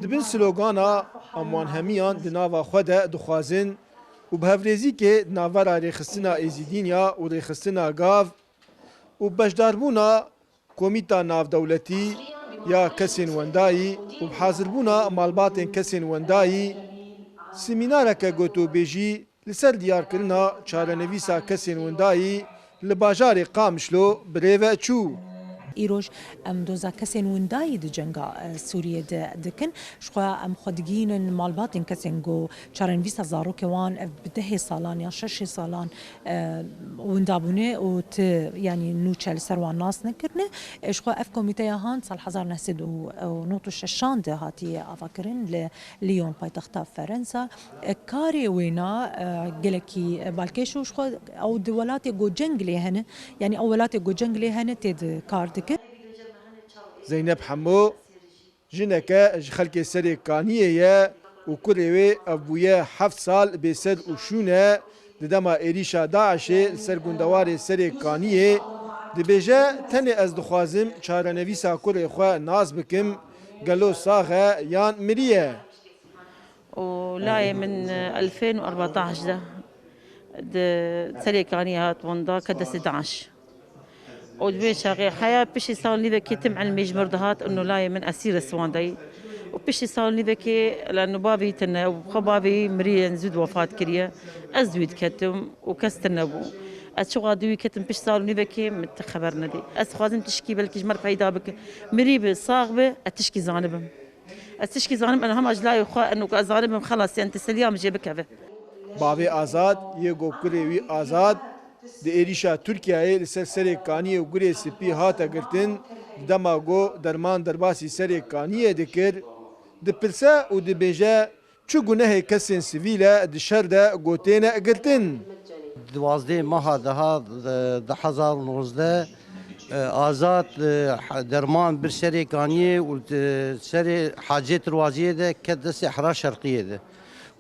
دبن سلوگانا امان همیان دناوا خوده دخوازن و به هفرزی که ناورا ریخستنا ایزیدینیا و ریخستنا گاو و بشداربونا کمیتا ناو دولتی یا کسین وندایی و بحاضربونا مالباتین کسین وندایی سمینارک گوتو بیجی لسر دیار کرنا چارنویسا کسین وندایی لباجار قامشلو بریوه چو ایروش ام دوزا کسین وندای د جنگا سوریه دکن شخوا ام خودگین مالباتین کسین گو چارن ویسا زارو کوان بده سالان یا 6 سالان وندابونه و ت یعنی نوچل سروان ناس نکرنه شخوا اف کمیته هان سال 1996 ده هاتی افکرین لیون پایتخت فرانسه کاری وینا گلکی بالکشو شخوا او دولات گو جنگ له یعنی اولات گو جنگ له تد کار زینب حمو جنکه خلک سری کانیه و کلیوی ابویه 7 سال به سر وشونه دما ایریشا داعش سرگوندوار سری کانیه دبیجه تنی از دخوازم چارنویسا کلی خو ناز بکم گلو ساغه یان مریه ولاي من 2014 ده سری کانیه هات وندا كده 11 ودبي شاغي حياة بشي صار لي ذكي تم على المجمر دهات انه لاي من اسير سواندي وبشي صار لي ذكي لانه بابي تنا وخبابي مريض زود وفاة كريه ازود كتم وكستنبو اشغى دوي كتم بش صار لي ذكي متخبرنا دي اسخازم تشكي بلكي جمر فايدا بك مريبه صاغبه اتشكي زانبم اتشكي زانب انا هم اجلاي اخا انه زانبم خلاص انت سليام جيبك بابي آزاد يگو كريوي آزاد د ایریشا ترکیه لسر سری کانیه و گری سپی هاتا گرتن دما گو درمان درباسی سری کانیه دکر د پرسه و د بیجه چو گناه کسین سویله د شر ده گوتینه گرتن 12 ماه ده 2019 آزاد درمان بر سری کانیه و سری حاجت روازیه ده کد صحرا شرقیه ده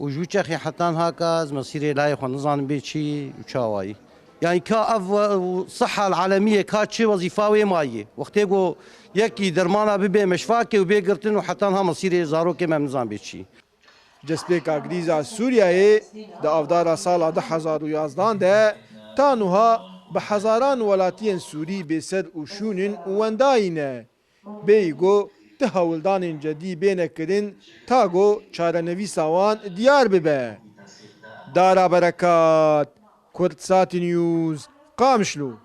و جوچخی حتان هاکاز مسیری لای خو نظام بیچی وچاوایی يعني كاف الصحة العالمية كاتشي وظيفة ماية وقت يقول يكي درمانا ببي مشفاكي وبي قرتن وحتى انها مصيري زاروكي ما نظام بيتشي جسبيكا غريزا سوريا دا افدارا سالا دا 2011 ده تانوها بحزاران ولاتين سوري بسر وشونن وانداينه بيگو تهولدان جدي بين كرين تاغو چارنوي ساوان ديار ببه دارا بركات كورتسات نيوز قامشلو